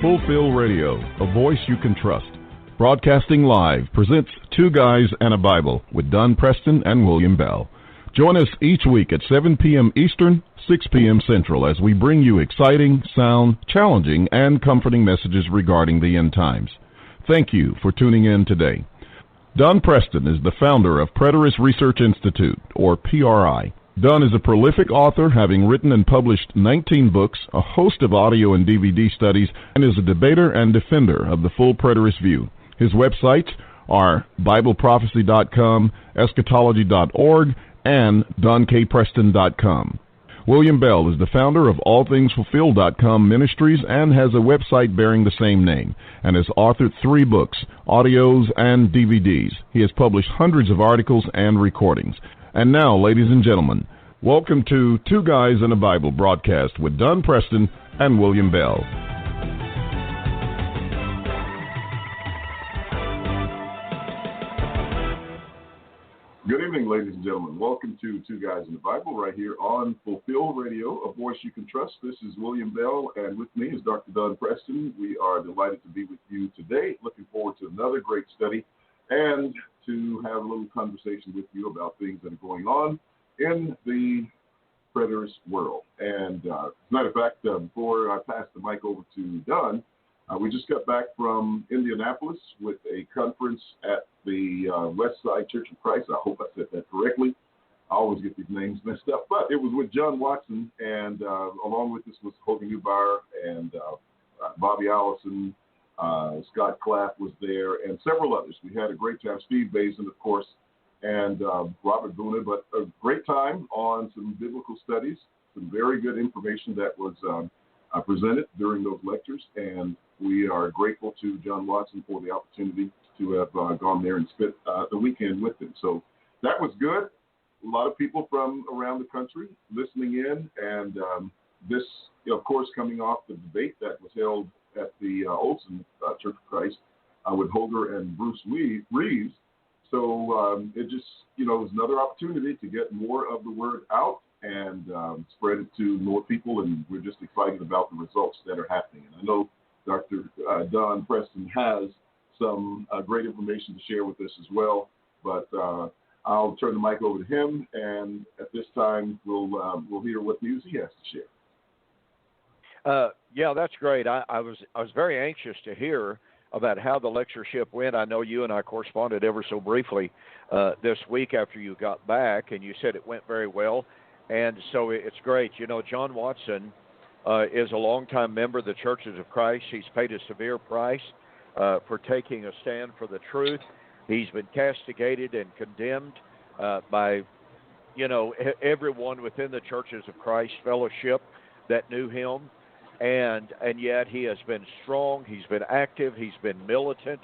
Fulfill Radio, a voice you can trust. Broadcasting live presents Two Guys and a Bible with Don Preston and William Bell. Join us each week at 7 p.m. Eastern, 6 p.m. Central as we bring you exciting, sound, challenging, and comforting messages regarding the end times. Thank you for tuning in today. Don Preston is the founder of Preterist Research Institute, or PRI. Don is a prolific author, having written and published 19 books, a host of audio and DVD studies, and is a debater and defender of the full preterist view. His websites are BibleProphecy.com, Eschatology.org, and DonKPreston.com. William Bell is the founder of AllThingsFulfilled.com Ministries and has a website bearing the same name, and has authored 3 books, audios, and DVDs. He has published hundreds of articles and recordings. And now, ladies and gentlemen, welcome to Two Guys and a Bible broadcast with Don Preston and William Bell. Good evening, ladies and gentlemen. Welcome to Two Guys and a Bible right here on Fulfill Radio, a voice you can trust. This is William Bell, and with me is Dr. Don Preston. We are delighted to be with you today. Looking forward to another great study and to have a little conversation with you about things that are going on in the preterist world. And as a matter of fact, before I pass the mic over to Don, we just got back from Indianapolis with a conference at the West Side Church of Christ. I hope I said that correctly. I always get these names messed up. But it was with John Watson, and along with us was Hogan Newbar and Bobby Allison. Scott Claff was there, and several others. We had a great time. Steve Bazin, of course, and Robert Boona, but a great time on some biblical studies, some very good information that was presented during those lectures, and we are grateful to John Watson for the opportunity to have gone there and spent the weekend with him. So that was good. A lot of people from around the country listening in, and this, of course, coming off the debate that was held at the Olson Church of Christ with Holger and Bruce Reeves. So it just, was another opportunity to get more of the word out and spread it to more people, and we're just excited about the results that are happening. And I know Dr. Don Preston has some great information to share with us as well, but I'll turn the mic over to him, and at this time we'll hear what news he has to share. Yeah, that's great. I was very anxious to hear about how the lectureship went. I know you and I corresponded ever so briefly this week after you got back, and you said it went very well. And so it's great. John Watson is a longtime member of the Churches of Christ. He's paid a severe price for taking a stand for the truth. He's been castigated and condemned by, everyone within the Churches of Christ fellowship that knew him. And yet he has been strong, he's been active, he's been militant,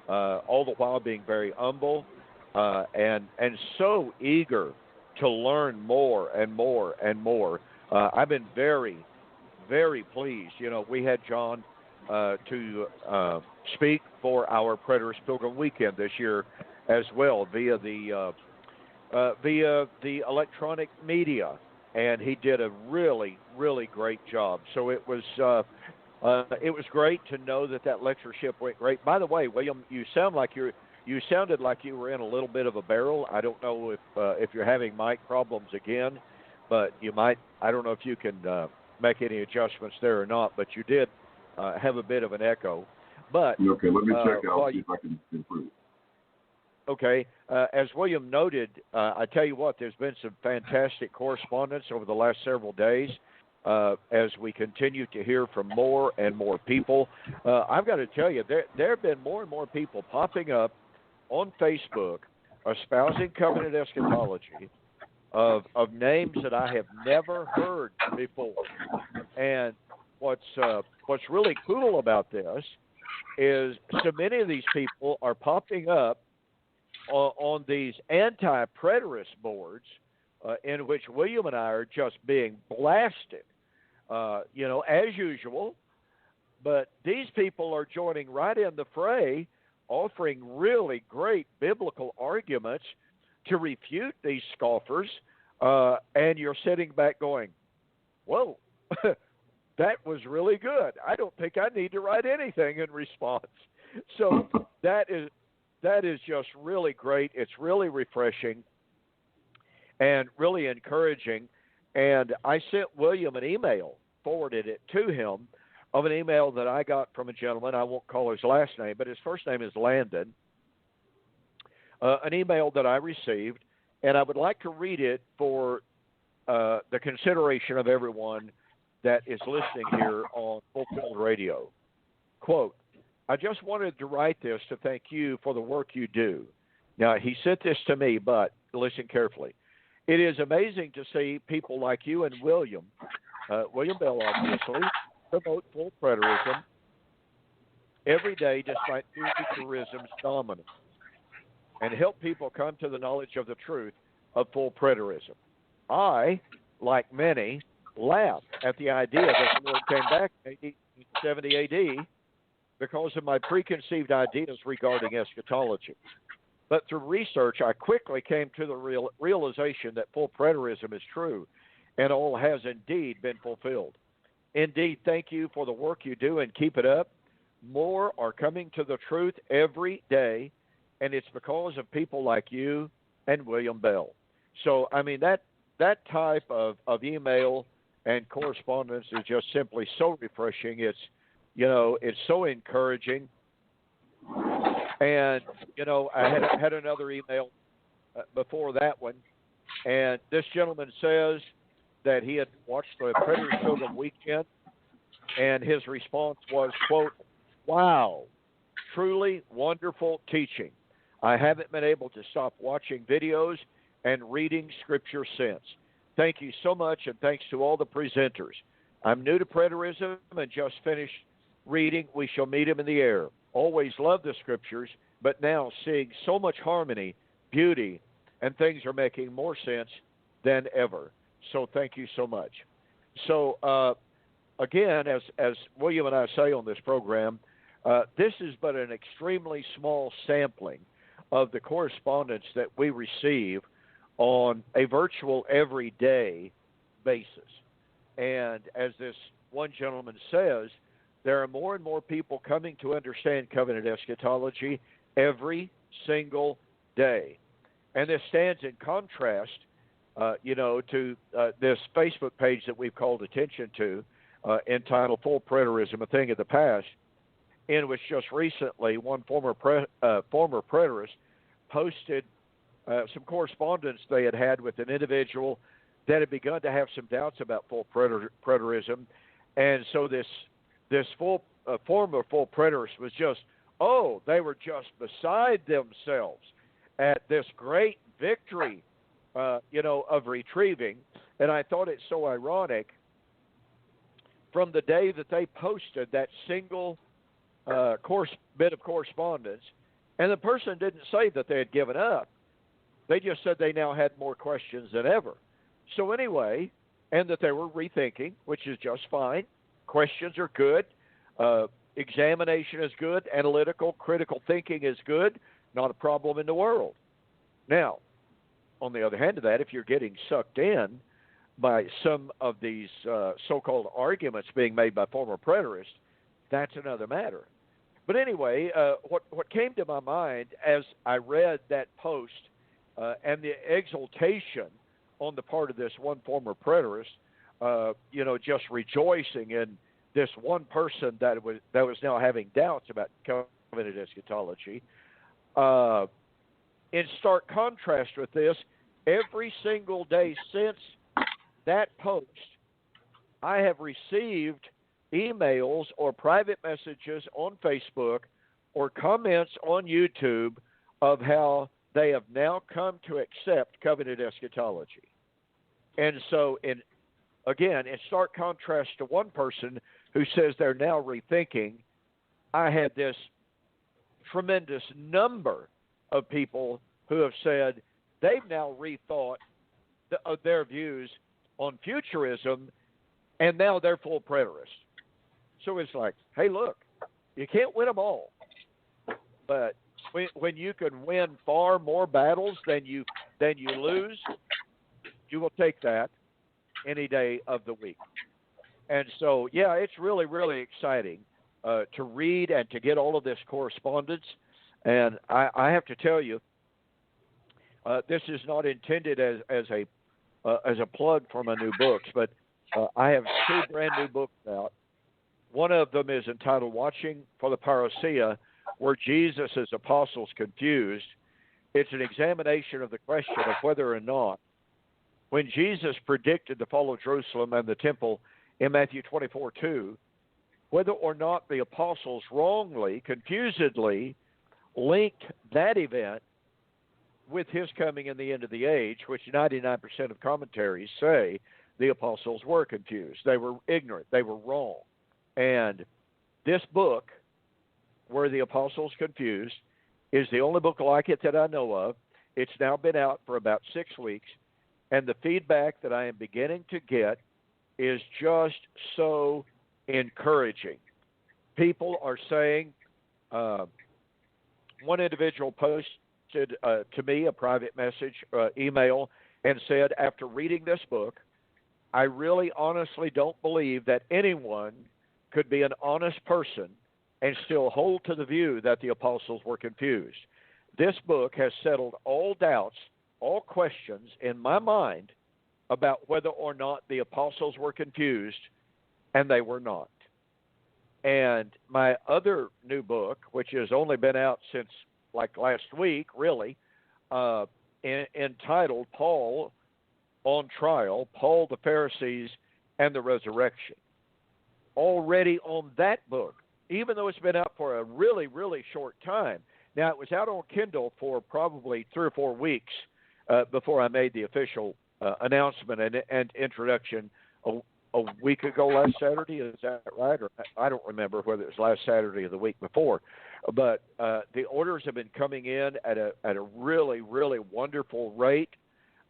all the while being very humble and so eager to learn more and more and more. I've been very, very pleased. We had John to speak for our Preterist Pilgrim Weekend this year as well via the electronic media. And he did a really, really great job. So it was great to know that lectureship went great. By the way, William, you sounded like you were in a little bit of a barrel. I don't know if you're having mic problems again, but you might. I don't know if you can make any adjustments there or not. But you did have a bit of an echo. But okay, let me check out see if I can improve. Okay. As William noted, I tell you what, there's been some fantastic correspondence over the last several days as we continue to hear from more and more people. I've got to tell you, there have been more and more people popping up on Facebook espousing covenant eschatology of names that I have never heard before. And what's really cool about this is so many of these people are popping up on these anti-preterist boards in which William and I are just being blasted, as usual. But these people are joining right in the fray, offering really great biblical arguments to refute these scoffers, and you're sitting back going, whoa, that was really good. I don't think I need to write anything in response. So that is just really great. It's really refreshing and really encouraging. And I sent William an email, forwarded it to him, of an email that I got from a gentleman. I won't call his last name, but his first name is Landon. An email that I received, and I would like to read it for the consideration of everyone that is listening here on Fulfilled Radio. Quote, I just wanted to write this to thank you for the work you do. Now, he sent this to me, but listen carefully. It is amazing to see people like you and William Bell, obviously, promote full preterism every day despite futurism's dominance and help people come to the knowledge of the truth of full preterism. I, like many, laughed at the idea that the Lord came back in 1870 AD because of my preconceived ideas regarding eschatology. But through research, I quickly came to the realization that full preterism is true, and all has indeed been fulfilled. Indeed, thank you for the work you do, and keep it up. More are coming to the truth every day, and it's because of people like you and William Bell. So, I mean, that type of email and correspondence is just simply so refreshing. It's, it's so encouraging. And, I had another email before that one, and this gentleman says that he had watched the Predators Pilgrim Weekend, and his response was, quote, wow, truly wonderful teaching. I haven't been able to stop watching videos and reading scripture since. Thank you so much, and thanks to all the presenters. I'm new to preterism and just finished reading We Shall Meet Him in the Air. Always loved the scriptures, but now seeing so much harmony, beauty, and things are making more sense than ever. So thank you so much. So, again, as William and I say on this program, this is but an extremely small sampling of the correspondence that we receive on a virtual everyday basis. And as this one gentleman says, there are more and more people coming to understand covenant eschatology every single day. And this stands in contrast, to this Facebook page that we've called attention to, entitled Full Preterism, A Thing of the Past, in which just recently one former preterist posted some correspondence they had with an individual that had begun to have some doubts about full preterism. And so this former full preterist was they were just beside themselves at this great victory, of retrieving. And I thought it so ironic from the day that they posted that single bit of correspondence, and the person didn't say that they had given up. They just said they now had more questions than ever. So anyway, and that they were rethinking, which is just fine. Questions are good. Examination is good. Analytical, critical thinking is good. Not a problem in the world. Now, on the other hand of that, if you're getting sucked in by some of these so-called arguments being made by former preterists, that's another matter. But anyway, what came to my mind as I read that post and the exultation on the part of this one former preterist, just rejoicing in this one person that was now having doubts about covenant eschatology. In stark contrast with this, every single day since that post, I have received emails or private messages on Facebook or comments on YouTube of how they have now come to accept covenant eschatology. And so, in stark contrast to one person who says they're now rethinking, I had this tremendous number of people who have said they've now rethought their views on futurism, and now they're full preterists. So it's like, hey, look, you can't win them all. But when you can win far more battles than you lose, you will take that any day of the week. And so, yeah, it's really, really exciting to read and to get all of this correspondence. And I have to tell you, this is not intended as a plug for my new books, but I have two brand new books out. One of them is entitled "Watching for the Parousia," where Jesus' apostles confused. It's an examination of the question of whether or not, when Jesus predicted the fall of Jerusalem and the temple in Matthew 24:2, whether or not the apostles wrongly, confusedly linked that event with his coming in the end of the age, which 99% of commentaries say the apostles were confused. They were ignorant. They were wrong. And this book, Were the Apostles Confused, is the only book like it that I know of. It's now been out for about 6 weeks, and the feedback that I am beginning to get is just so encouraging. People are saying, one individual posted to me a private message, email, and said, after reading this book, I really honestly don't believe that anyone could be an honest person and still hold to the view that the apostles were confused. This book has settled all doubts, all questions in my mind about whether or not the apostles were confused, and they were not. And my other new book, which has only been out since like last week, really, entitled Paul on Trial, Paul, the Pharisees, and the Resurrection. Already on that book, even though it's been out for a really, really short time. Now, it was out on Kindle for probably 3 or 4 weeks before I made the official announcement and introduction a week ago, last Saturday. Is that right? Or I don't remember whether it was last Saturday or the week before. But the orders have been coming in at a really, really wonderful rate.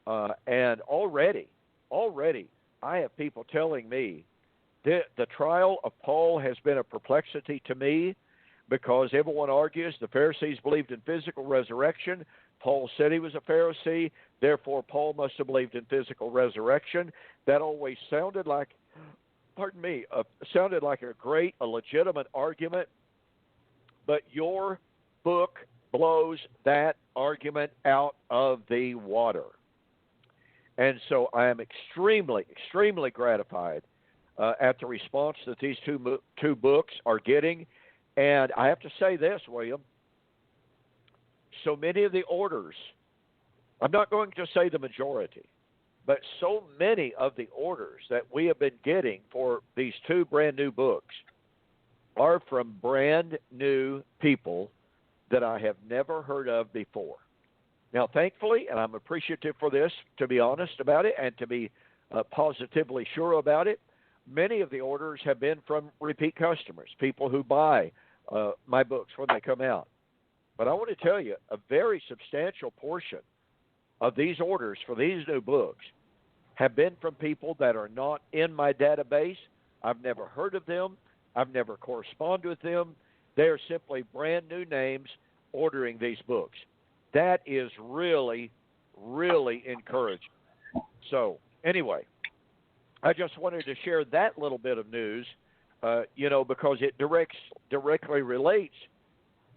And already, I have people telling me the trial of Paul has been a perplexity to me, because everyone argues the Pharisees believed in physical resurrection. Paul said he was a Pharisee, therefore Paul must have believed in physical resurrection. That always sounded like, sounded like a legitimate argument, but your book blows that argument out of the water. And so I am extremely, extremely gratified at the response that these two books are getting. And I have to say this, William, so many of the orders, I'm not going to say the majority, but so many of the orders that we have been getting for these two brand new books are from brand new people that I have never heard of before. Now, thankfully, and I'm appreciative for this, to be honest about it and to be positively sure about it, many of the orders have been from repeat customers, people who buy my books when they come out. But I want to tell you, a very substantial portion of these orders for these new books have been from people that are not in my database. I've never heard of them. I've never corresponded with them. They're simply brand new names ordering these books. That is really, really encouraging. So anyway, I just wanted to share that little bit of news, because it directly relates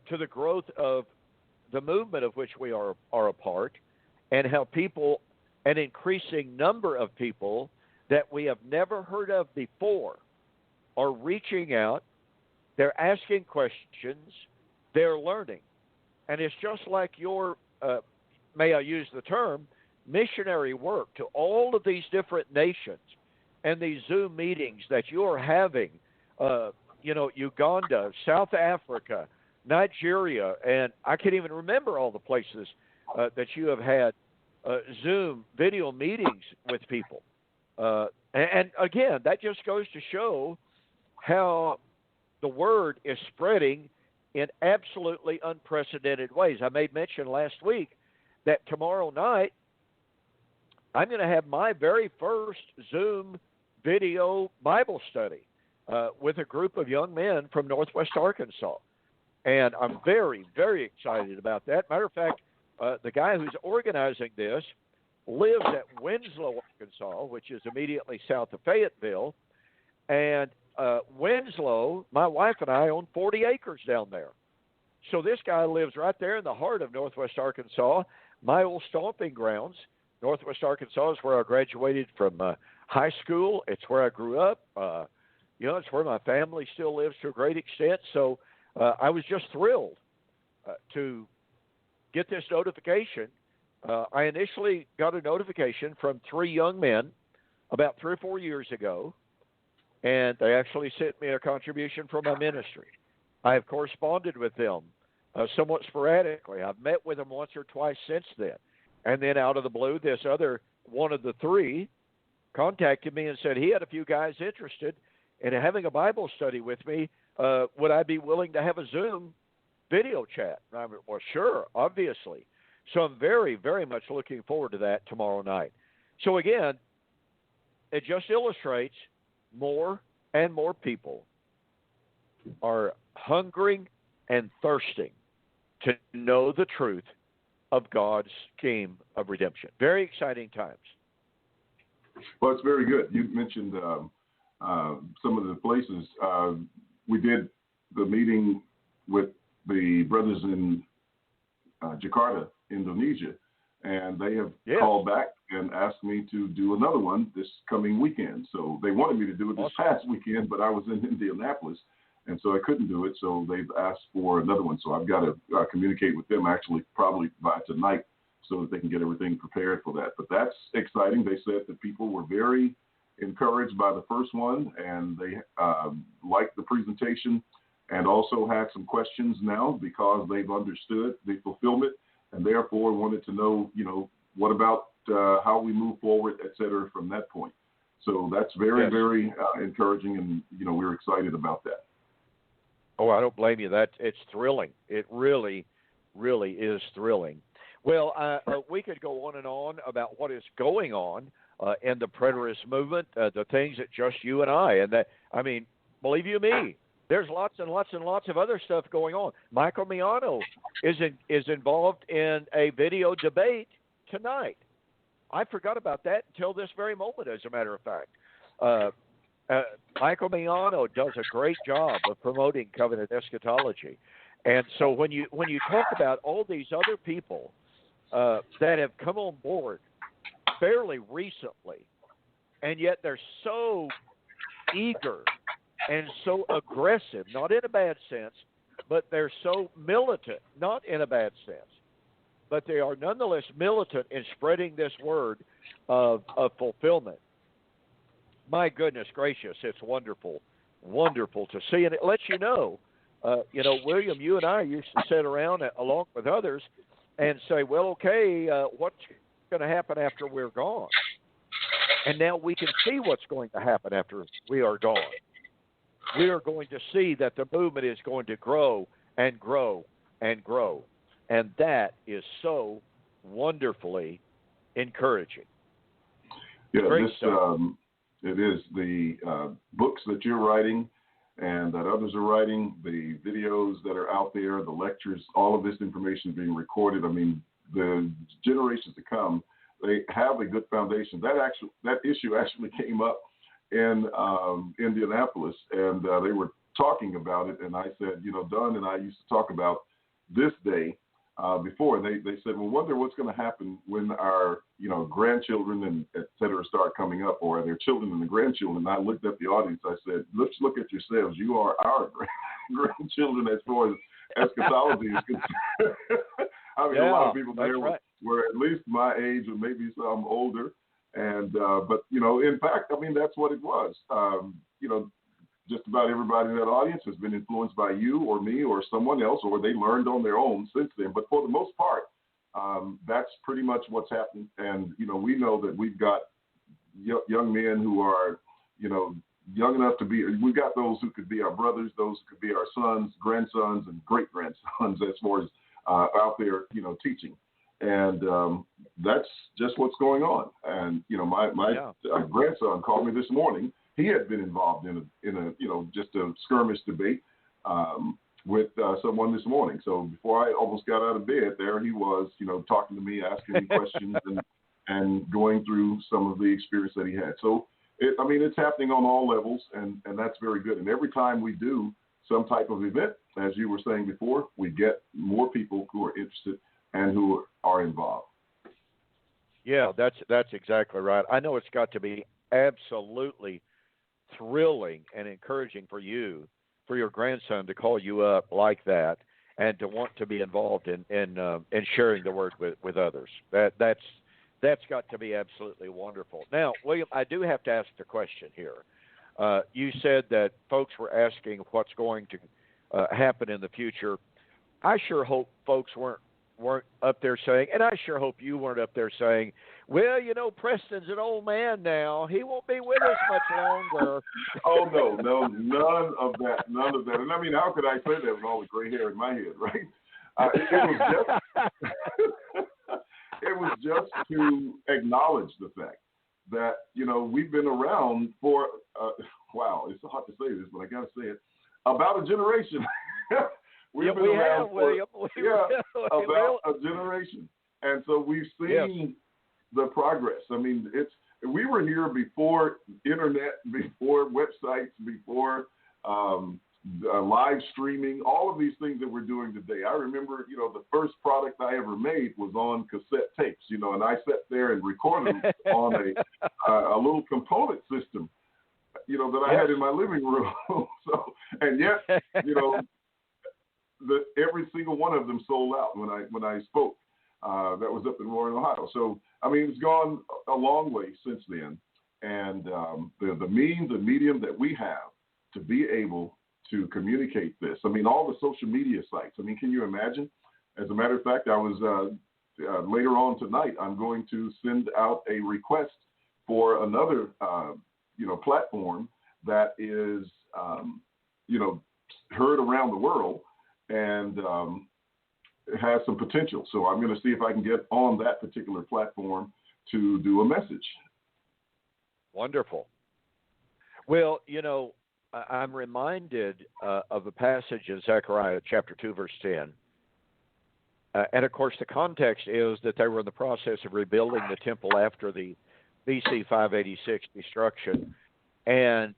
to the growth of the movement of which we are a part, and how people, an increasing number of people that we have never heard of before, are reaching out. They're asking questions. They're learning. And it's just like your, may I use the term, missionary work to all of these different nations and these Zoom meetings that you're having, Uganda, South Africa, Nigeria, and I can't even remember all the places that you have had Zoom video meetings with people. And again, that just goes to show how the word is spreading in absolutely unprecedented ways. I made mention last week that tomorrow night I'm going to have my very first Zoom video Bible study with a group of young men from Northwest Arkansas. And I'm very, very excited about that. Matter of fact, the guy who's organizing this lives at Winslow, Arkansas, which is immediately south of Fayetteville. And Winslow, my wife and I own 40 acres down there. So this guy lives right there in the heart of Northwest Arkansas, my old stomping grounds. Northwest Arkansas is where I graduated from high school. It's where I grew up. It's where my family still lives to a great extent. So I was just thrilled to get this notification. I initially got a notification from 3 young men about 3 or 4 years ago, and they actually sent me a contribution from my ministry. I have corresponded with them somewhat sporadically. I've met with them once or twice since then. And then out of the blue, this other one of the 3 contacted me and said he had a few guys interested in having a Bible study with me. Would I be willing to have a Zoom video chat? And I went, well, sure, obviously. So I'm very, very much looking forward to that tomorrow night. So again, it just illustrates more and more people are hungering and thirsting to know the truth of God's scheme of redemption. Very exciting times. Well, it's very good. You mentioned some of the places. We did the meeting with the brothers in Jakarta, Indonesia, and they have called back and asked me to do another one this coming weekend. So they wanted me to do it this past weekend, but I was in Indianapolis, and so I couldn't do it. So they've asked for another one. So I've got to communicate with them actually probably by tonight so that they can get everything prepared for that. But that's exciting. They said that people were very encouraged by the first one, and they liked the presentation and also had some questions now because they've understood the fulfillment and therefore wanted to know, what about how we move forward, et cetera, from that point. So that's very, very encouraging, and, we're excited about that. Oh, I don't blame you. It's thrilling. It really, really is thrilling. Well, we could go on and on about what is going on in the preterist movement, the things that just you and I, and that, believe you me, there's lots and lots and lots of other stuff going on. Michael Miano is involved in a video debate tonight. I forgot about that until this very moment, as a matter of fact. Michael Miano does a great job of promoting covenant eschatology. And so when you talk about all these other people that have come on board fairly recently, and yet they're so eager and so aggressive, not in a bad sense, but they're so militant, not in a bad sense, but they are nonetheless militant in spreading this word of fulfillment. My goodness gracious, it's wonderful, wonderful to see. And it lets you know, William, you and I used to sit around along with others and say, well, okay, what's going to happen after we're gone? And now we can see what's going to happen after we are gone. We are going to see that the movement is going to grow and grow and grow. And that is so wonderfully encouraging. Yeah, it is the books that you're writing and that others are writing, the videos that are out there, the lectures, all of this information being recorded. The generations to come, they have a good foundation. That issue actually came up in Indianapolis, and they were talking about it, and I said, Don and I used to talk about this day before, and they said, well, wonder what's going to happen when our, grandchildren and et cetera start coming up, or their children and the grandchildren. And I looked at the audience, I said, let's look at yourselves. You are our grandchildren as far as eschatology is concerned. A lot of people there were at least my age or maybe some older. And, but, in fact, that's what it was. Just about everybody in that audience has been influenced by you or me or someone else, or they learned on their own since then. But for the most part, that's pretty much what's happened. And, we know that we've got young men who are, young enough to be, we've got those who could be our brothers, those who could be our sons, grandsons, and great-grandsons as far as out there, teaching. And that's just what's going on. And, my grandson called me this morning. He had been involved in a just a skirmish debate with someone this morning. So before I almost got out of bed, there he was, talking to me, asking me questions and going through some of the experience that he had. So It's happening on all levels, and that's very good. And every time we do some type of event, as you were saying before, we get more people who are interested and who are involved. Yeah, that's exactly right. I know it's got to be absolutely thrilling and encouraging for you, for your grandson to call you up like that and to want to be involved in sharing the word with others. That's got to be absolutely wonderful. Now, William, I do have to ask the question here. You said that folks were asking what's going to happen in the future. I sure hope folks weren't up there saying, and I sure hope you weren't up there saying, well, Preston's an old man now. He won't be with us much longer. Oh, no, none of that. And I mean, how could I say that with all the gray hair in my head, right? It was just to acknowledge the fact that, we've been around for, wow, it's hard to say this, but I got to say it, about a generation. We've been around about a generation. And so we've seen the progress. I mean, we were here before internet, before websites, before live streaming, all of these things that we're doing today. I remember, the first product I ever made was on cassette tapes, and I sat there and recorded on a little component system, that I had in my living room. So, and yet, every single one of them sold out when I spoke. That was up in Warren, Ohio. So, it's gone a long way since then. And the means and medium that we have to be able to communicate this. All the social media sites. Can you imagine? As a matter of fact, I was later on tonight, I'm going to send out a request for another, platform that is, heard around the world and has some potential. So I'm going to see if I can get on that particular platform to do a message. Wonderful. Well, I'm reminded of a passage in Zechariah chapter 2, verse 10. And, of course, the context is that they were in the process of rebuilding the temple after the BC 586 destruction. And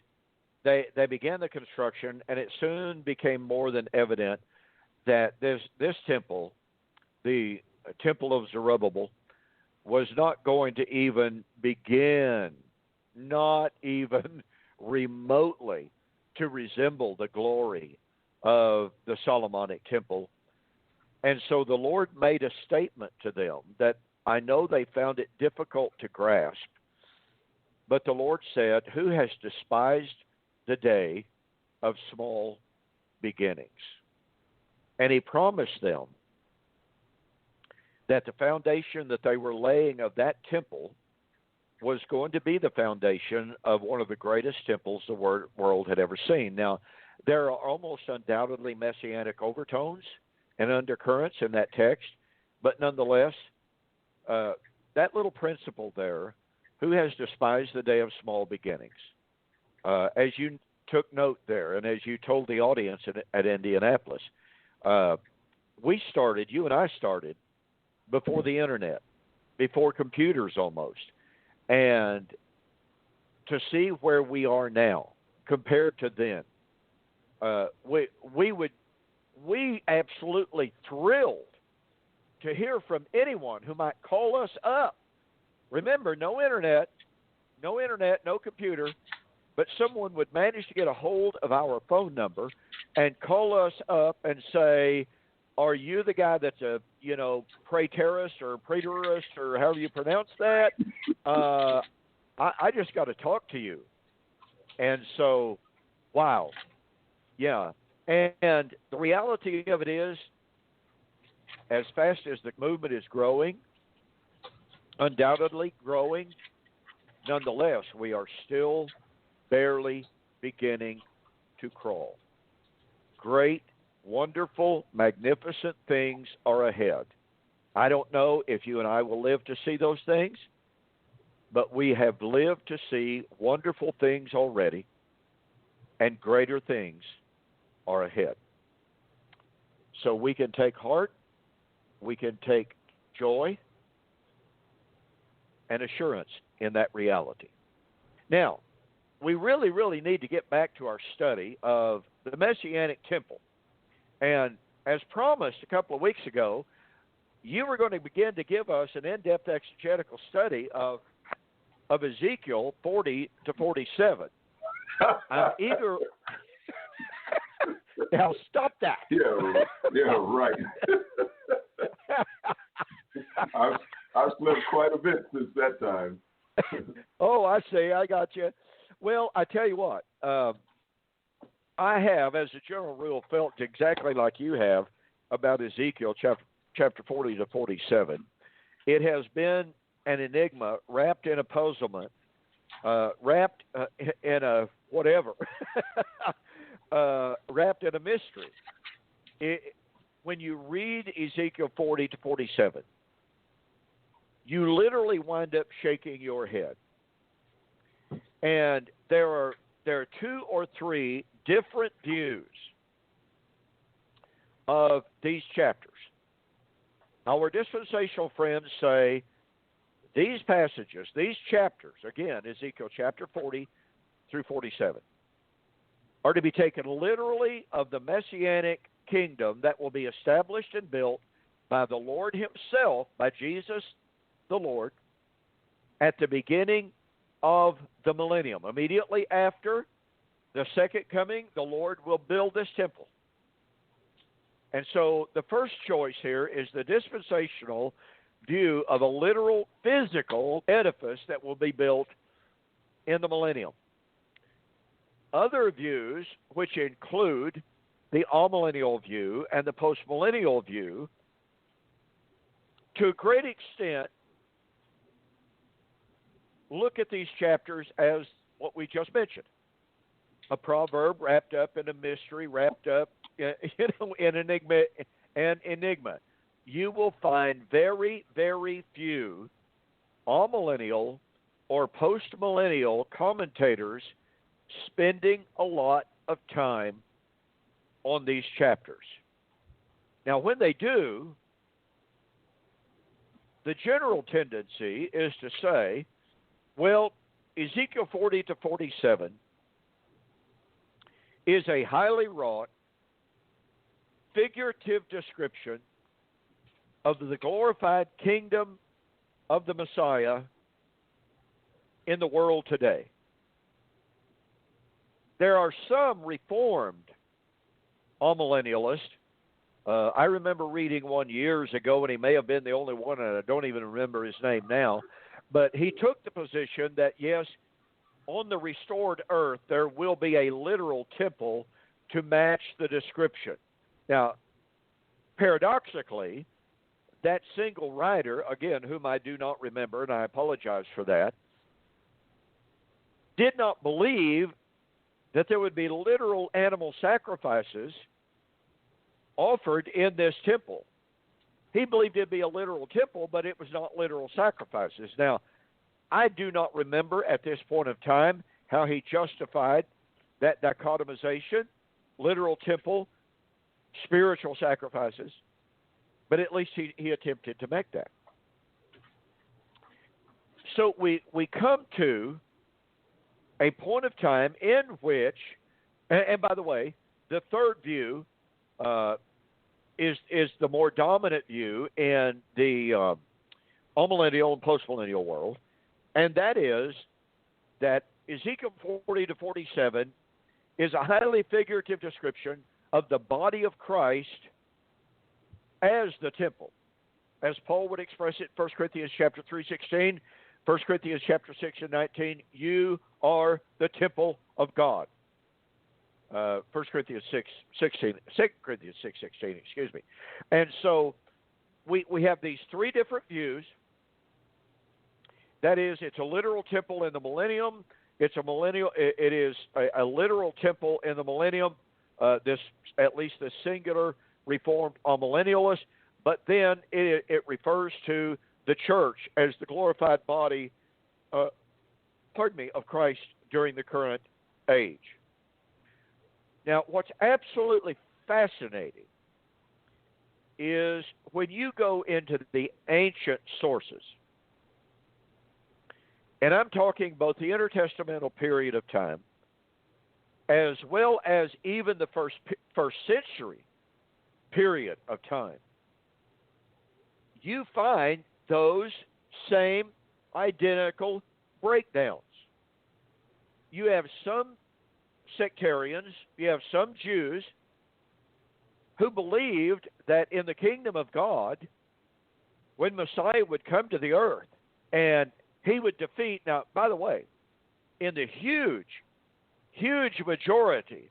they began the construction, and it soon became more than evident that this temple, the temple of Zerubbabel, was not going to even begin, not even remotely, to resemble the glory of the Solomonic temple. And so the Lord made a statement to them that I know they found it difficult to grasp. But the Lord said, who has despised the day of small beginnings? And he promised them that the foundation that they were laying of that temple was going to be the foundation of one of the greatest temples the world had ever seen. Now, there are almost undoubtedly messianic overtones and undercurrents in that text, but nonetheless, that little principle there, who has despised the day of small beginnings? As you took note there, and as you told the audience at Indianapolis, you and I started before the internet, before computers almost. And to see where we are now compared to then, we absolutely thrilled to hear from anyone who might call us up. Remember, no internet, no computer, but someone would manage to get a hold of our phone number and call us up and say, are you the guy that's a, praetorist or praetorist or however you pronounce that? I just got to talk to you. And so, wow. Yeah. And the reality of it is, as fast as the movement is growing, undoubtedly growing, nonetheless, we are still barely beginning to crawl. Great, wonderful, magnificent things are ahead. I don't know if you and I will live to see those things, but we have lived to see wonderful things already, and greater things are ahead. So we can take heart, we can take joy and assurance in that reality. Now, we really, really need to get back to our study of the Messianic temple. And as promised a couple of weeks ago, you were going to begin to give us an in-depth exegetical study of Ezekiel 40 to 47. I'm eager. Now stop that. Yeah, right. I've slept quite a bit since that time. Oh, I see. I got you. Well, I tell you what. I have, as a general rule, felt exactly like you have about Ezekiel chapter 40 to 47. It has been an enigma wrapped in a puzzlement, wrapped in a whatever, wrapped in a mystery. When you read Ezekiel 40 to 47, you literally wind up shaking your head. And there are 2 or 3 different views of these chapters. Our dispensational friends say these passages, these chapters, again, Ezekiel chapter 40 through 47, are to be taken literally of the Messianic kingdom that will be established and built by the Lord himself, by Jesus the Lord, at the beginning of the millennium. Immediately after the second coming, the Lord will build this temple. And so the first choice here is the dispensational view of a literal physical edifice that will be built in the millennium. Other views, which include the amillennial view and the postmillennial view, to a great extent look at these chapters as what we just mentioned. A proverb wrapped up in a mystery, wrapped up in an enigma. You will find very, very few amillennial or postmillennial commentators spending a lot of time on these chapters. Now, when they do, the general tendency is to say, well, Ezekiel 40 to 47 is a highly wrought, figurative description of the glorified kingdom of the Messiah in the world today. There are some Reformed amillennialists. I remember reading one years ago, and he may have been the only one, and I don't even remember his name now, but he took the position that, yes, on the restored earth, there will be a literal temple to match the description. Now, paradoxically, that single writer, again, whom I do not remember, and I apologize for that, did not believe that there would be literal animal sacrifices offered in this temple. He believed it would be a literal temple, but it was not literal sacrifices. Now, I do not remember at this point of time how he justified that dichotomization, literal temple, spiritual sacrifices, but at least he attempted to make that. So we come to a point of time in which, and by the way, the third view is the more dominant view in the amillennial and postmillennial world, and that is that Ezekiel 40 to 47 is a highly figurative description of the body of Christ as the temple, as Paul would express it, 1 Corinthians chapter 3:16, 1 Corinthians chapter 6 and 19. You are the temple of God. 1 Corinthians 6:16, 2 Corinthians 6:16, excuse me. And so we have these 3 different views. That is, it's a literal temple in the millennium. It is a literal temple in the millennium. At least the singular Reformed amillennialist. But then it refers to the church as the glorified body, of Christ during the current age. Now, what's absolutely fascinating is when you go into the ancient sources, And I'm talking both the intertestamental period of time as well as even the first century period of time. You find those same identical breakdowns. You have some sectarians, you have some Jews who believed that in the kingdom of God, when Messiah would come to the earth and he would defeat, now, by the way, in the huge majority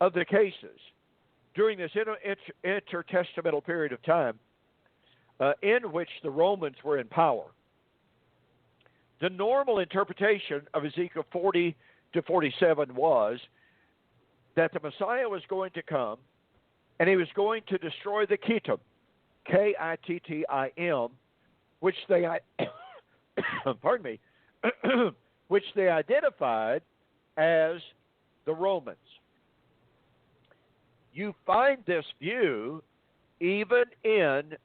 of the cases during this intertestamental period of time in which the Romans were in power, the normal interpretation of Ezekiel 40 to 47 was that the Messiah was going to come and he was going to destroy the Kittim, Kittim, which they pardon me, which they identified as the Romans. You find this view even in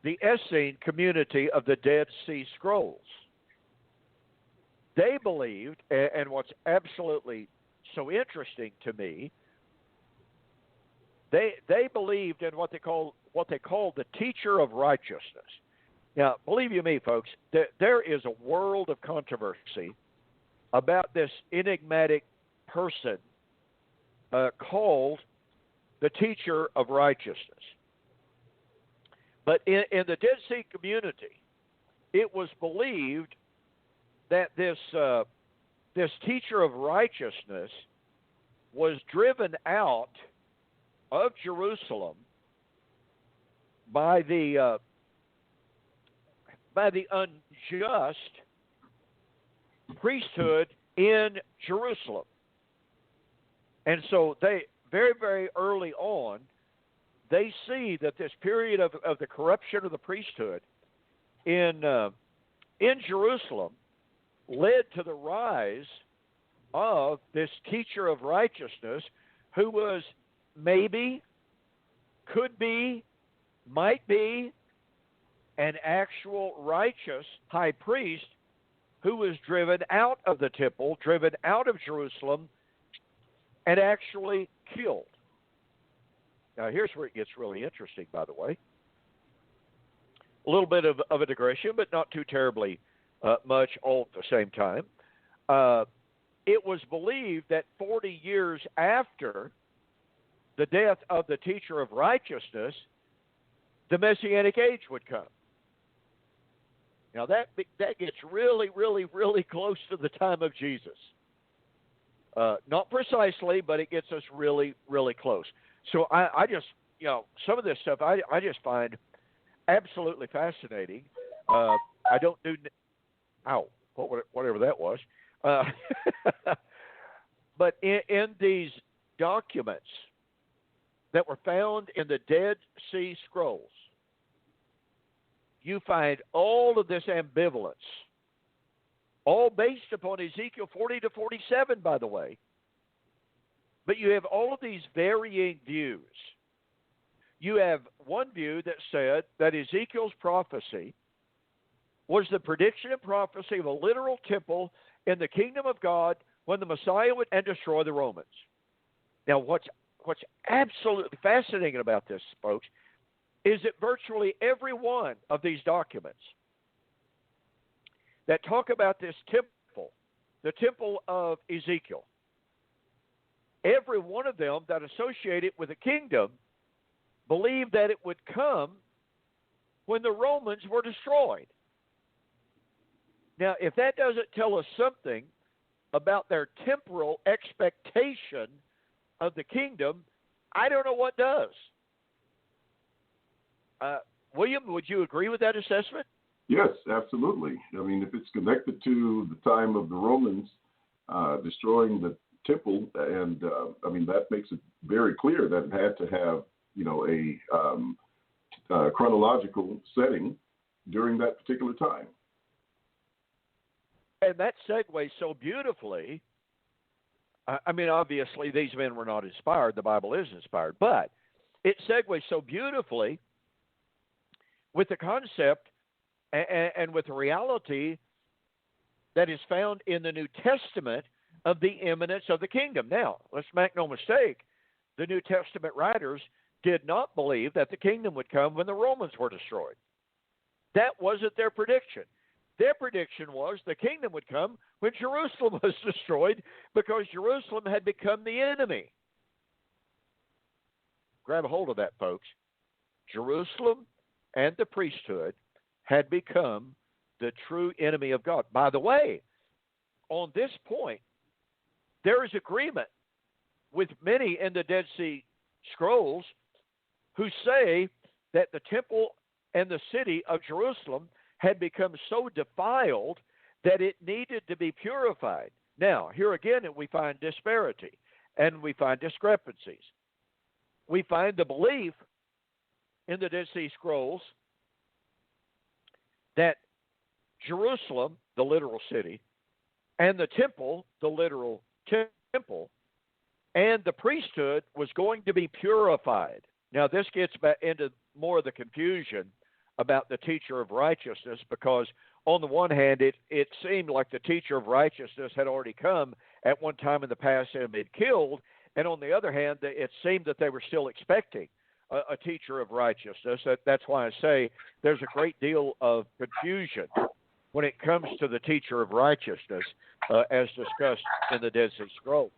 the Essene community of the Dead Sea Scrolls. They believed, and what's absolutely so interesting to me, they believed in what they called the teacher of righteousness. Now, believe you me, folks, there is a world of controversy about this enigmatic person called the teacher of righteousness. But in the Dead Sea community, it was believed that this teacher of righteousness was driven out of Jerusalem by the unjust priesthood in Jerusalem. And so they very, very early on, they see that this period of the corruption of the priesthood in Jerusalem led to the rise of this teacher of righteousness who was maybe, could be, might be an actual righteous high priest who was driven out of the temple, driven out of Jerusalem, and actually killed. Now, here's where it gets really interesting, by the way. A little bit of a digression, but not too terribly much all at the same time. It was believed that 40 years after the death of the teacher of righteousness, the Messianic age would come. Now, that gets really, really, really close to the time of Jesus. Not precisely, but it gets us really, really close. So I just, some of this stuff I just find absolutely fascinating. I don't do, whatever that was. But in these documents that were found in the Dead Sea Scrolls, you find all of this ambivalence, all based upon Ezekiel 40 to 47, by the way. But you have all of these varying views. You have one view that said that Ezekiel's prophecy was the prediction and prophecy of a literal temple in the kingdom of God when the Messiah would and destroy the Romans. Now, what's absolutely fascinating about this, folks, is that virtually every one of these documents that talk about this temple, the temple of Ezekiel, every one of them that associate it with a kingdom believed that it would come when the Romans were destroyed. Now, if that doesn't tell us something about their temporal expectation of the kingdom, I don't know what does. William, would you agree with that assessment? Yes, absolutely. I mean, if it's connected to the time of the Romans destroying the temple, and that makes it very clear that it had to have, a chronological setting during that particular time. And that segues so beautifully. Obviously, these men were not inspired. The Bible is inspired. But it segues so beautifully with the concept and with the reality that is found in the New Testament of the imminence of the kingdom. Now, let's make no mistake, the New Testament writers did not believe that the kingdom would come when the Romans were destroyed. That wasn't their prediction. Their prediction was the kingdom would come when Jerusalem was destroyed because Jerusalem had become the enemy. Grab a hold of that, folks. Jerusalem and the priesthood had become the true enemy of God. By the way, on this point, there is agreement with many in the Dead Sea Scrolls who say that the temple and the city of Jerusalem had become so defiled that it needed to be purified. Now, here again, we find disparity and we find discrepancies. We find the belief in the Dead Sea Scrolls that Jerusalem, the literal city, and the temple, the literal temple, and the priesthood was going to be purified. Now, this gets back into more of the confusion about the teacher of righteousness, because on the one hand, it seemed like the teacher of righteousness had already come at one time in the past and been killed, and on the other hand, it seemed that they were still expecting a teacher of righteousness. That's why I say there's a great deal of confusion when it comes to the teacher of righteousness, as discussed in the Dead Sea Scrolls.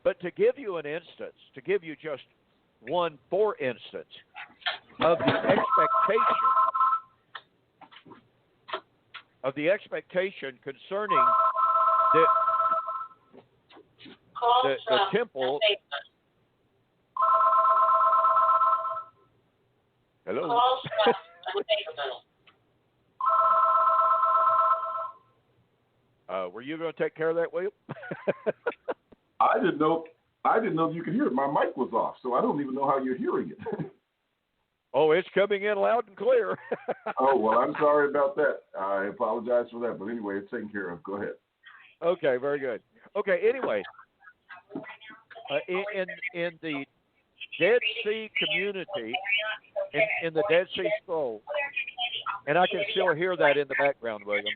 But to give you an instance, to give you just one for instance of the expectation concerning the temple. Hello. Were you going to take care of that, William? I didn't know you could hear it. My mic was off, so I don't even know how you're hearing it. Oh, it's coming in loud and clear. Oh, well, I'm sorry about that. I apologize for that. But anyway, it's taken care of. Go ahead. Okay, very good. Okay, anyway, in the Dead Sea community, in the Dead Sea Scrolls, and I can still hear that in the background, William,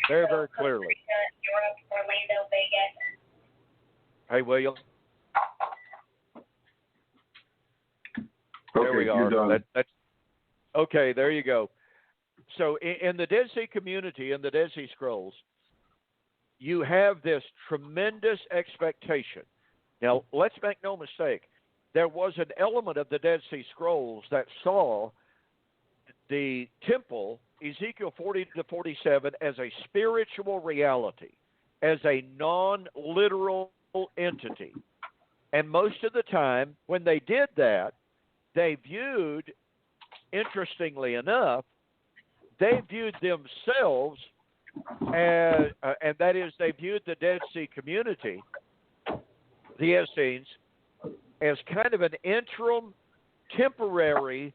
very, very clearly. Hey, William. There we are. That's okay, there you go. So in the Dead Sea community, in the Dead Sea Scrolls, you have this tremendous expectation. Now, let's make no mistake. There was an element of the Dead Sea Scrolls that saw the temple, Ezekiel 40 to 47, as a spiritual reality, as a non-literal entity. And most of the time, when they did that, they viewed, interestingly enough, they viewed themselves as, and that is, they viewed the Dead Sea community, the Essenes, as kind of an interim, temporary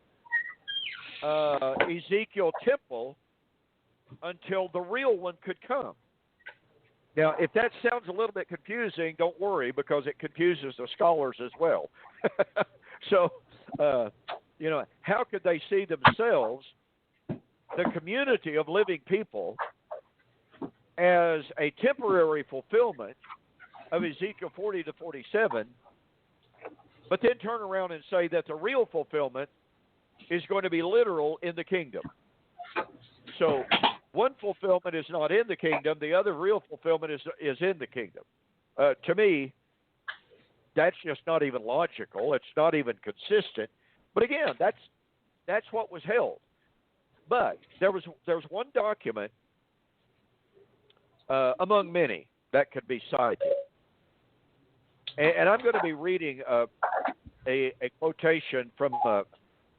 Ezekiel temple until the real one could come. Now, if that sounds a little bit confusing, don't worry, because it confuses the scholars as well. So, how could they see themselves, the community of living people, as a temporary fulfillment of Ezekiel 40 to 47, but then turn around and say that the real fulfillment is going to be literal in the kingdom? So one fulfillment is not in the kingdom, the other real fulfillment is in the kingdom. To me, that's just not even logical. It's not even consistent. But again, that's what was held. But there was one document among many that could be cited, and I'm going to be reading a quotation from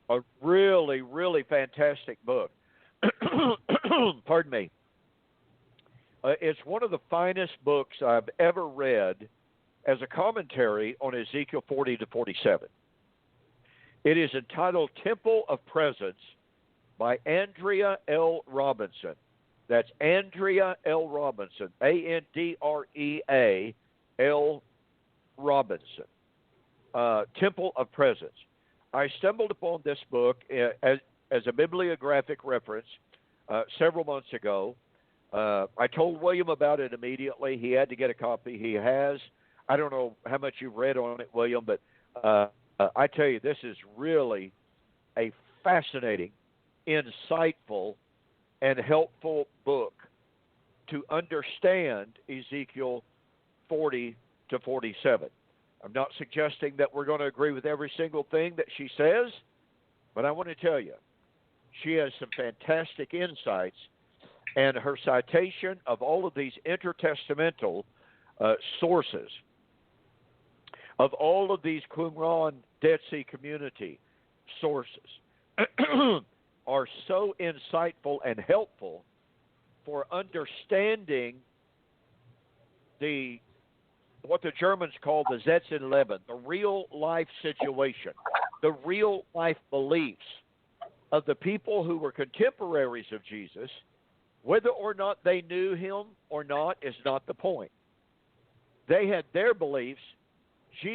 a really, really fantastic book. Pardon me. It's one of the finest books I've ever read as a commentary on Ezekiel 40 to 47. It is entitled Temple of Presence by Andrea L. Robinson. That's Andrea L. Robinson, Andrea L. Robinson. Temple of Presence. I stumbled upon this book as a bibliographic reference several months ago. I told William about it immediately. He had to get a copy. He has. I don't know how much you've read on it, William, but I tell you, this is really a fascinating, insightful, and helpful book to understand Ezekiel 40 to 47. I'm not suggesting that we're going to agree with every single thing that she says, but I want to tell you, she has some fantastic insights, and her citation of all of these intertestamental sources, of all of these Qumran Dead Sea community sources, are so insightful and helpful for understanding what the Germans call the Zetzenleben, the real life situation, the real life beliefs of the people who were contemporaries of Jesus. Whether or not they knew him or not is not the point. They had their beliefs.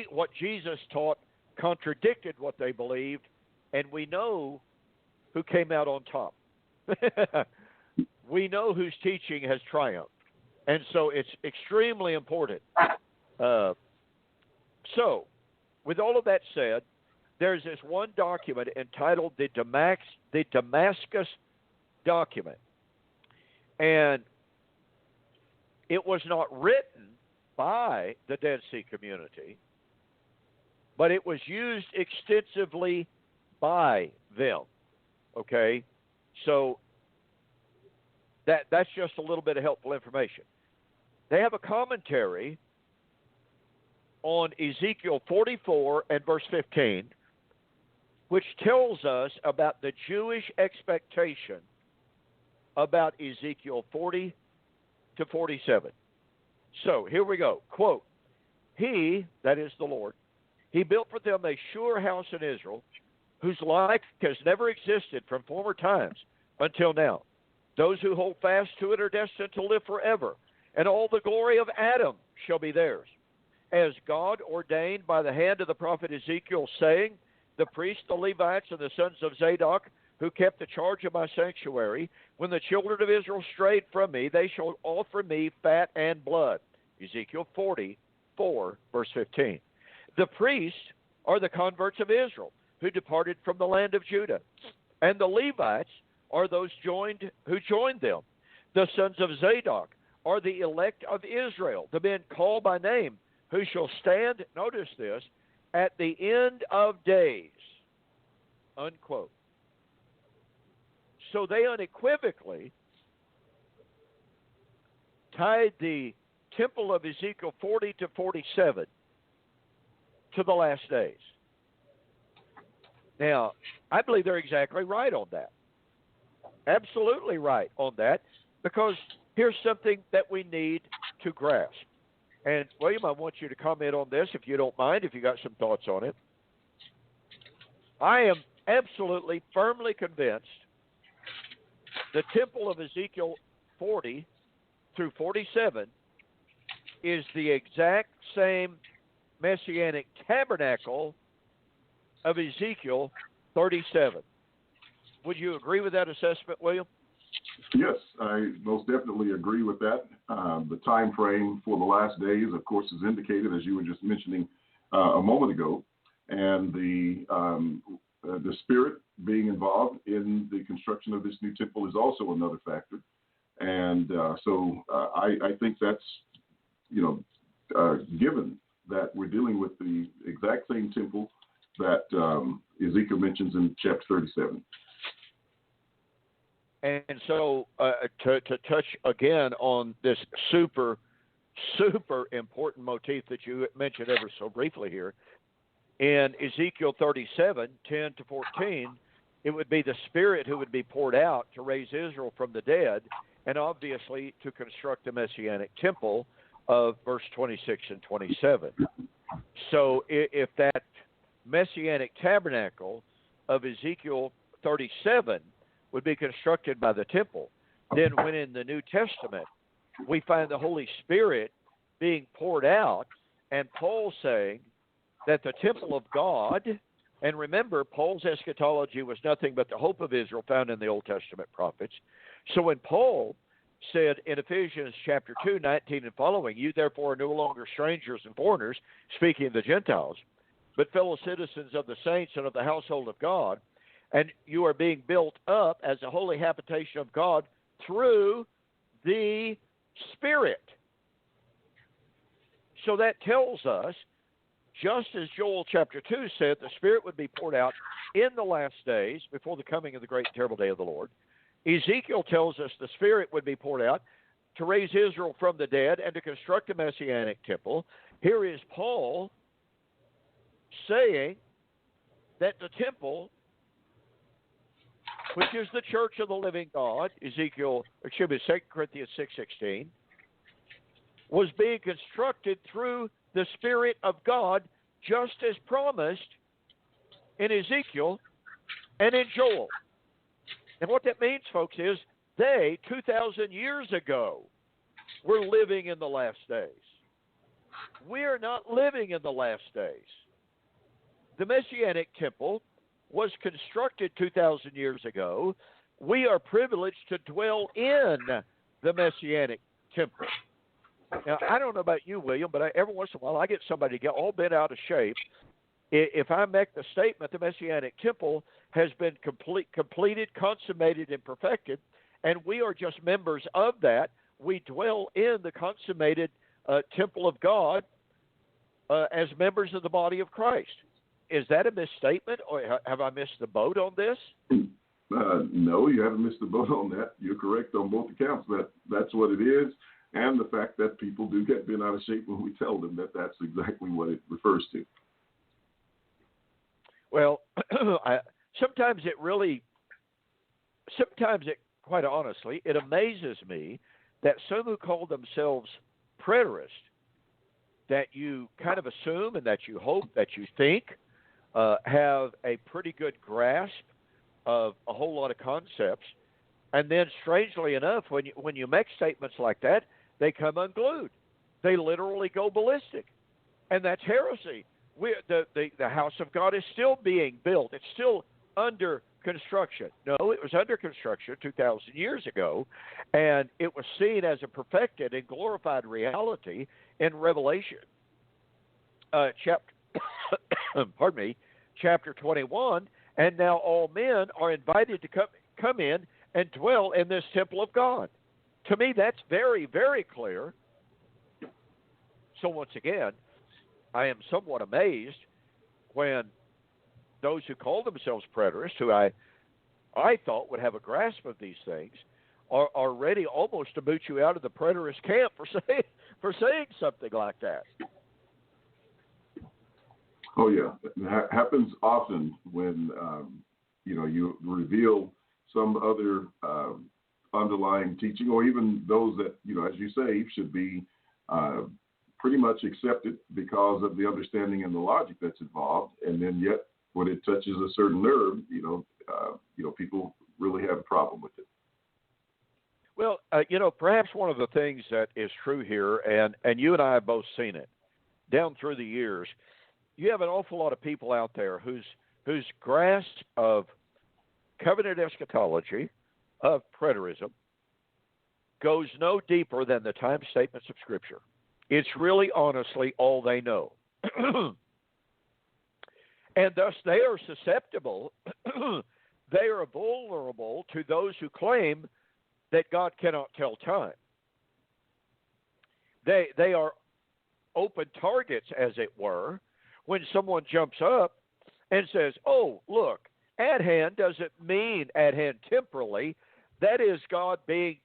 What Jesus taught contradicted what they believed, and we know who came out on top. We know whose teaching has triumphed. And so it's extremely important. So, with all of that said, there's this one document entitled the Damascus Document. And it was not written by the Dead Sea community, but it was used extensively by them. Okay? So that's just a little bit of helpful information. They have a commentary on Ezekiel 44 and verse 15, which tells us about the Jewish expectation about Ezekiel 40 to 47. So here we go. Quote, he, that is the Lord, he built for them a sure house in Israel, whose like has never existed from former times until now. Those who hold fast to it are destined to live forever, and all the glory of Adam shall be theirs. As God ordained by the hand of the prophet Ezekiel, saying, the priests, the Levites, and the sons of Zadok, who kept the charge of my sanctuary, when the children of Israel strayed from me, they shall offer me fat and blood. Ezekiel 44, verse 15. The priests are the converts of Israel, who departed from the land of Judah. And the Levites are those who joined them. The sons of Zadok are the elect of Israel, the men called by name, who shall stand, notice this, at the end of days. Unquote. So they unequivocally tied the temple of Ezekiel 40 to 47 to the last days. Now, I believe they're exactly right on that. Absolutely right on that, because here's something that we need to grasp. And, William, I want you to comment on this, if you don't mind, if you got some thoughts on it. I am absolutely, firmly convinced the temple of Ezekiel 40 through 47 is the exact same Messianic tabernacle of Ezekiel 37. Would you agree with that assessment, William? Yes, I most definitely agree with that. The time frame for the last days, of course, is indicated, as you were just mentioning a moment ago, and the Spirit being involved in the construction of this new temple is also another factor. And so I think that's, given that we're dealing with the exact same temple that Ezekiel mentions in chapter 37. And so to touch again on this super, super important motif that you mentioned ever so briefly here, in Ezekiel 37, 10 to 14, it would be the Spirit who would be poured out to raise Israel from the dead, and obviously to construct the Messianic temple of verse 26 and 27. So if that Messianic tabernacle of Ezekiel 37 would be constructed by the temple, then when in the New Testament we find the Holy Spirit being poured out, and Paul saying that the temple of God, and remember, Paul's eschatology was nothing but the hope of Israel found in the Old Testament prophets. So when Paul said in Ephesians chapter 2, 19 and following, you therefore are no longer strangers and foreigners, speaking of the Gentiles, but fellow citizens of the saints and of the household of God, and you are being built up as a holy habitation of God through the Spirit. So that tells us, just as Joel chapter 2 said, the Spirit would be poured out in the last days before the coming of the great and terrible day of the Lord. Ezekiel tells us the Spirit would be poured out to raise Israel from the dead and to construct a Messianic temple. Here is Paul saying that the temple, which is the church of the living God, 2 Corinthians 6:16, was being constructed through the Spirit of God, just as promised in Ezekiel and in Joel. And what that means, folks, is they, 2,000 years ago, were living in the last days. We are not living in the last days. The Messianic temple was constructed 2,000 years ago. We are privileged to dwell in the Messianic temple. Now, I don't know about you, William, but every once in a while I get somebody to get all bent out of shape. If I make the statement the Messianic temple has been completed, consummated, and perfected, and we are just members of that, we dwell in the consummated temple of God as members of the body of Christ. Is that a misstatement, or have I missed the boat on this? No, you haven't missed the boat on that. You're correct on both accounts. That's what it is, and the fact that people do get bent out of shape when we tell them that that's exactly what it refers to. Well, sometimes quite honestly, it amazes me that some who call themselves preterists, that you kind of assume and that you hope, that you think, have a pretty good grasp of a whole lot of concepts, and then strangely enough, when you make statements like that, they come unglued. They literally go ballistic, and that's heresy. The house of God is still being built. It's still under construction. No, it was under construction 2,000 years ago, and it was seen as a perfected and glorified reality in Revelation chapter 21, and now all men are invited to come in and dwell in this temple of God. To me, that's very, very clear. So once again, I am somewhat amazed when those who call themselves preterists, who I thought would have a grasp of these things, are ready almost to boot you out of the preterist camp for saying something like that. Oh yeah, it happens often when you reveal some other underlying teaching, or even those that as you say, should be pretty much accepted because of the understanding and the logic that's involved, and then yet when it touches a certain nerve, people really have a problem with it. Well, perhaps one of the things that is true here, and you and I have both seen it down through the years, you have an awful lot of people out there whose grasp of covenant eschatology, of preterism, goes no deeper than the time statements of Scripture. It's really, honestly, all they know. And thus they are susceptible, they are vulnerable to those who claim that God cannot tell time. They are open targets, as it were, when someone jumps up and says, oh, look, at hand doesn't mean at hand temporally. That is God being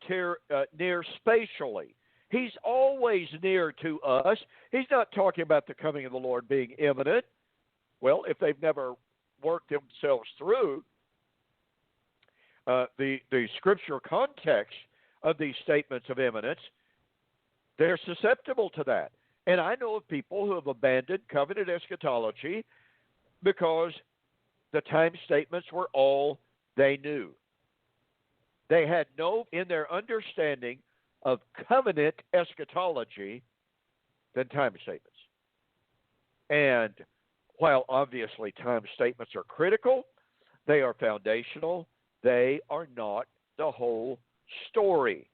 near spatially. He's always near to us. He's not talking about the coming of the Lord being imminent. Well, if they've never worked themselves through the scripture context of these statements of imminence, they're susceptible to that. And I know of people who have abandoned covenant eschatology because the time statements were all they knew. They had in their understanding of covenant eschatology than time statements. And while obviously time statements are critical, they are foundational, they are not the whole story.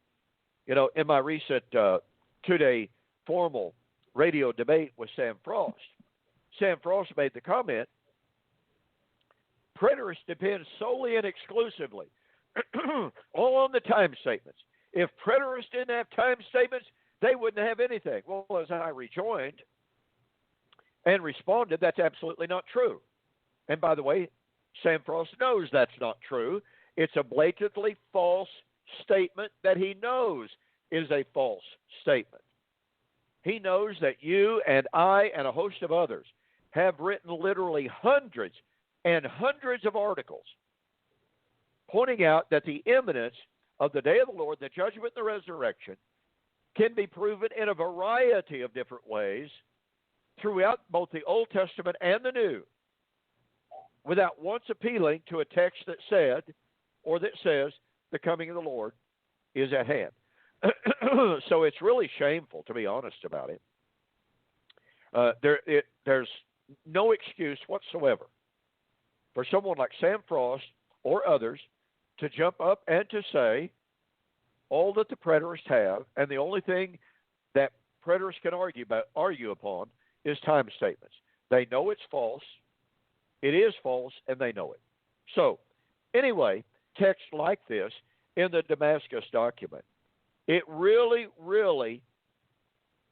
You know, in my recent 2-day formal radio debate with Sam Frost made the comment, preterists depend solely and exclusively all on the time statements. If preterists didn't have time statements, they wouldn't have anything. Well, as I rejoined and responded, that's absolutely not true. And by the way, Sam Frost knows that's not true. It's a blatantly false statement that he knows is a false statement. He knows that you and I and a host of others have written literally hundreds and hundreds of articles pointing out that the imminence of the day of the Lord, the judgment and the resurrection, can be proven in a variety of different ways throughout both the Old Testament and the New, without once appealing to a text that said or that says the coming of the Lord is at hand. So it's really shameful, to be honest about it. There's no excuse whatsoever for someone like Sam Frost or others to jump up and to say all that the preterists have, and the only thing that preterists can argue upon is time statements. They know it's false. It is false, and they know it. So, anyway, text like this in the Damascus document, it really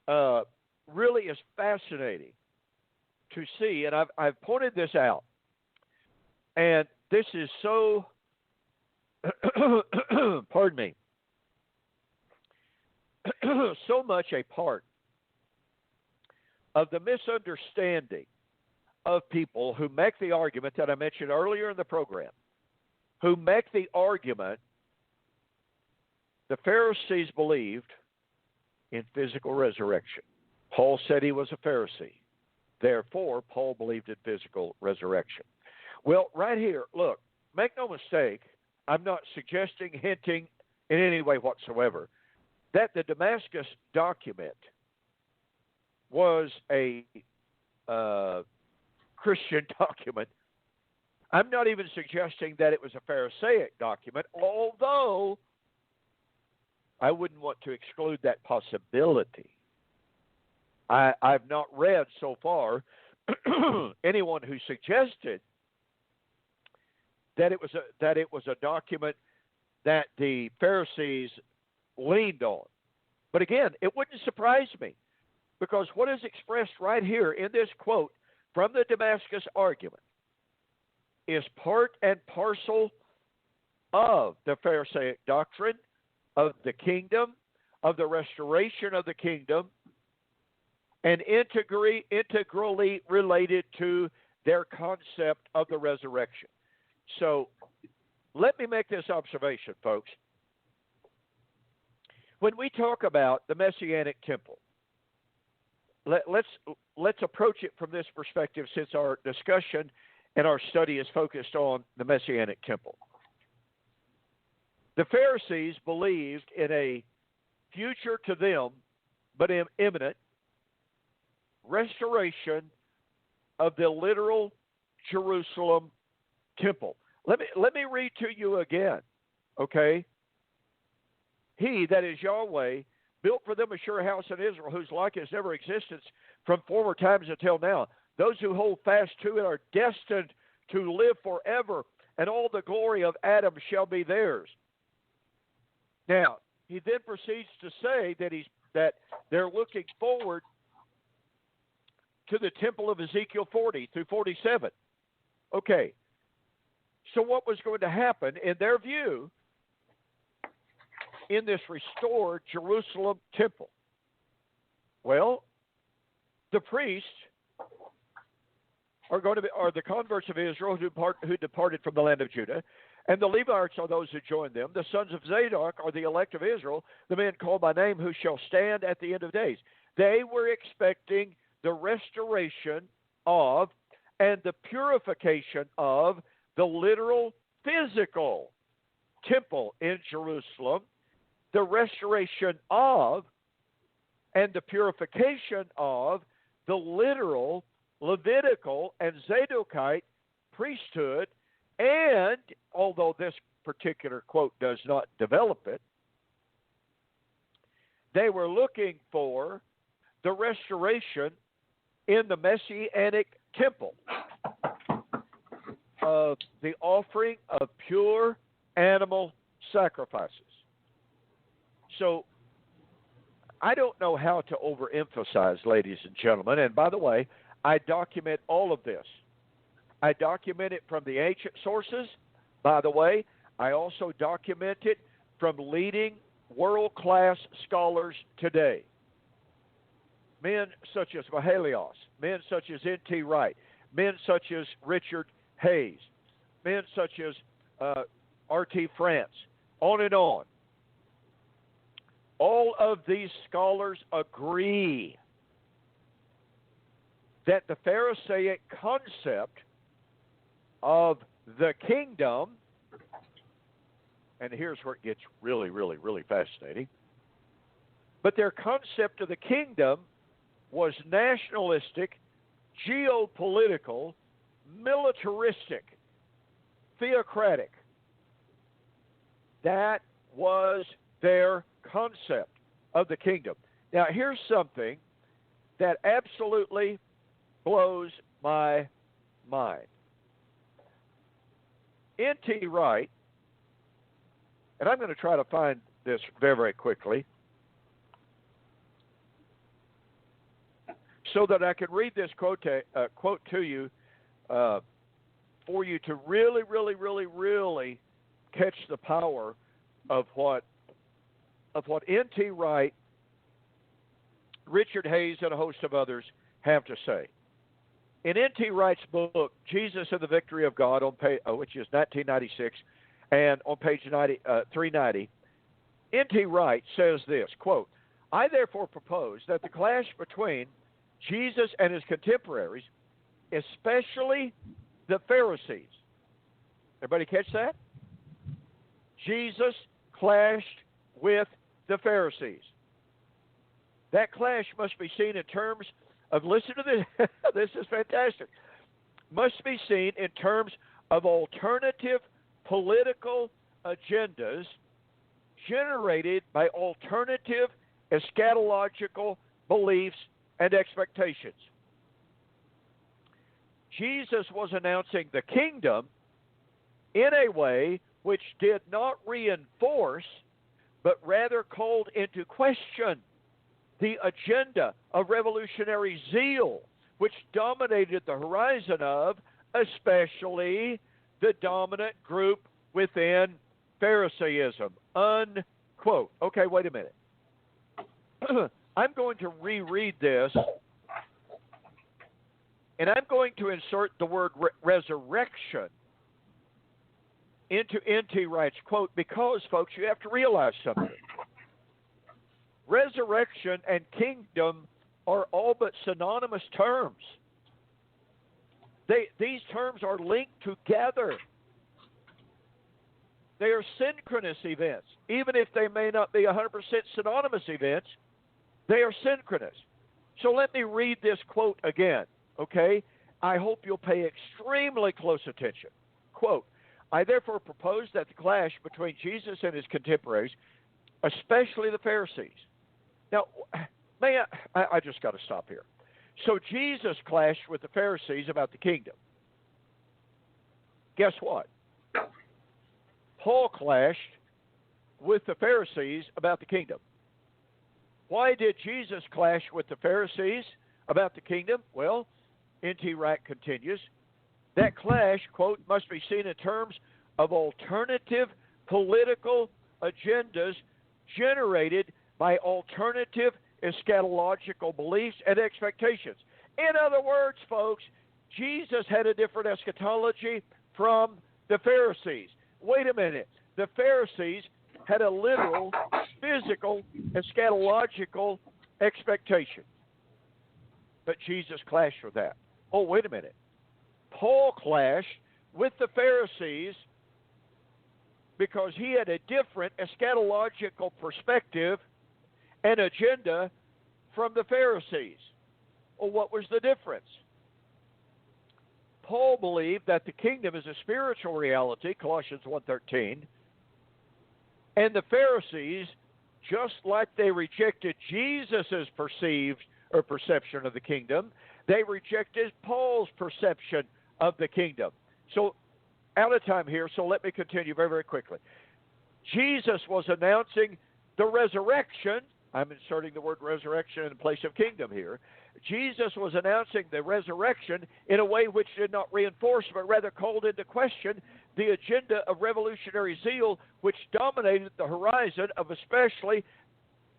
is fascinating to see, and I've pointed this out, and this is so, pardon me, so much a part of the misunderstanding of people who make the argument that I mentioned earlier in the program, who make the argument the Pharisees believed in physical resurrection. Paul said he was a Pharisee. Therefore, Paul believed in physical resurrection. Well, right here, look, make no mistake, I'm not suggesting, hinting in any way whatsoever that the Damascus document was a Christian document. I'm not even suggesting that it was a Pharisaic document, although I wouldn't want to exclude that possibility. I've not read so far anyone who suggested that it was a document that the Pharisees leaned on. But again, it wouldn't surprise me, because what is expressed right here in this quote from the Damascus argument is part and parcel of the Pharisaic doctrine of the kingdom, of the restoration of the kingdom, and integrally related to their concept of the resurrection. So let me make this observation, folks. When we talk about the Messianic temple, let's approach it from this perspective, since our discussion and our study is focused on the Messianic temple. The Pharisees believed in a future to them, but imminent, restoration of the literal Jerusalem temple. Let me read to you again, okay? He, that is Yahweh, built for them a sure house in Israel, whose like has never existed from former times until now. Those who hold fast to it are destined to live forever, and all the glory of Adam shall be theirs. Now, he then proceeds to say that they're looking forward to the temple of Ezekiel 40 through 47. Okay, so what was going to happen in their view in this restored Jerusalem temple? Well, the priests are the converts of Israel who departed from the land of Judah, and the Levites are those who joined them. The sons of Zadok are the elect of Israel, the men called by name, who shall stand at the end of days. They were expecting the restoration of and the purification of the literal physical temple in Jerusalem, the restoration of and the purification of the literal Levitical and Zadokite priesthood. And although this particular quote does not develop it, They were looking for the restoration in the Messianic temple of the offering of pure animal sacrifices. So I don't know how to overemphasize, ladies and gentlemen. And by the way, I document all of this. I document it from the ancient sources. By the way, I also document it from leading world-class scholars today. Men such as Mahelios, men such as N.T. Wright, men such as Richard Hayes, men such as R.T. France, on and on. All of these scholars agree that the Pharisaic concept of the kingdom, and here's where it gets really, really, really fascinating, but their concept of the kingdom was nationalistic, geopolitical, militaristic, theocratic. That was their concept of the kingdom. Now, here's something that absolutely blows my mind. N.T. Wright, and I'm going to try to find this very, very quickly so that I can read this quote to you for you to really, really, really, really catch the power of what N.T. Wright, Richard Hayes, and a host of others have to say. In N.T. Wright's book, Jesus and the Victory of God, on page, which is 1996, and on page 390, N.T. Wright says this, quote, I therefore propose that the clash between Jesus and his contemporaries, especially the Pharisees. Everybody catch that? Jesus clashed with the Pharisees. That clash must be seen in terms of, listen to this, this is fantastic, must be seen in terms of alternative political agendas generated by alternative eschatological beliefs and expectations. Jesus was announcing the kingdom in a way which did not reinforce, but rather called into question the agenda of revolutionary zeal, which dominated the horizon of, especially, the dominant group within Pharisaism. Unquote. Okay, wait a minute. I'm going to reread this, and I'm going to insert the word resurrection into N.T. Wright's quote because, folks, you have to realize something. Resurrection and kingdom are all but synonymous terms. These terms are linked together. They are synchronous events. Even if they may not be 100% synonymous events, they are synchronous. So let me read this quote again, okay? I hope you'll pay extremely close attention. Quote, I therefore propose that the clash between Jesus and his contemporaries, especially the Pharisees. Now, I just got to stop here. So Jesus clashed with the Pharisees about the kingdom. Guess what? Paul clashed with the Pharisees about the kingdom. Why did Jesus clash with the Pharisees about the kingdom? Well, N.T. Wright continues, that clash, quote, must be seen in terms of alternative political agendas generated by alternative eschatological beliefs and expectations. In other words, folks, Jesus had a different eschatology from the Pharisees. Wait a minute. The Pharisees had a literal, physical, eschatological expectation. But Jesus clashed with that. Oh, wait a minute. Paul clashed with the Pharisees because he had a different eschatological perspective and agenda from the Pharisees. Well, what was the difference? Paul believed that the kingdom is a spiritual reality, Colossians 1:13, and the Pharisees just like they rejected Jesus' perceived or perception of the kingdom, they rejected Paul's perception of the kingdom. So, out of time here, so let me continue very, very quickly. Jesus was announcing the resurrection. I'm inserting the word resurrection in place of kingdom here. Jesus was announcing the resurrection in a way which did not reinforce, but rather called into question the agenda of revolutionary zeal which dominated the horizon of especially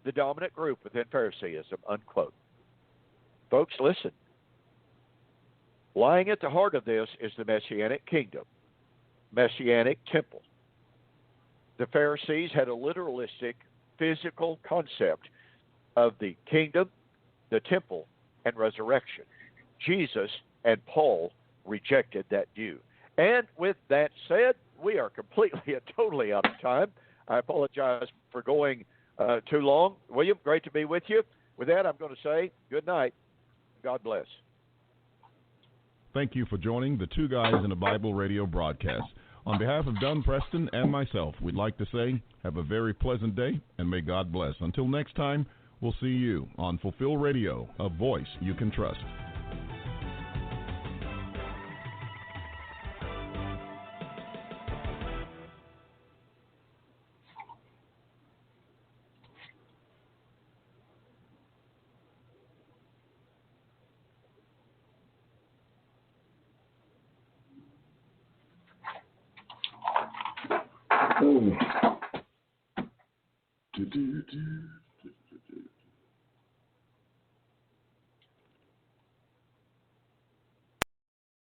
the dominant group within Pharisaism, unquote. Folks, listen. Lying at the heart of this is the Messianic kingdom, Messianic temple. The Pharisees had a literalistic, physical concept of the kingdom, the temple, and resurrection. Jesus and Paul rejected that view. And with that said, we are completely and totally out of time. I apologize for going too long. William, great to be with you. With that, I'm going to say good night. God bless. Thank you for joining the Two Guys in the Bible radio broadcast. On behalf of Dunn Preston and myself, we'd like to say have a very pleasant day and may God bless. Until next time, we'll see you on Fulfill Radio, a voice you can trust. Do, do, do.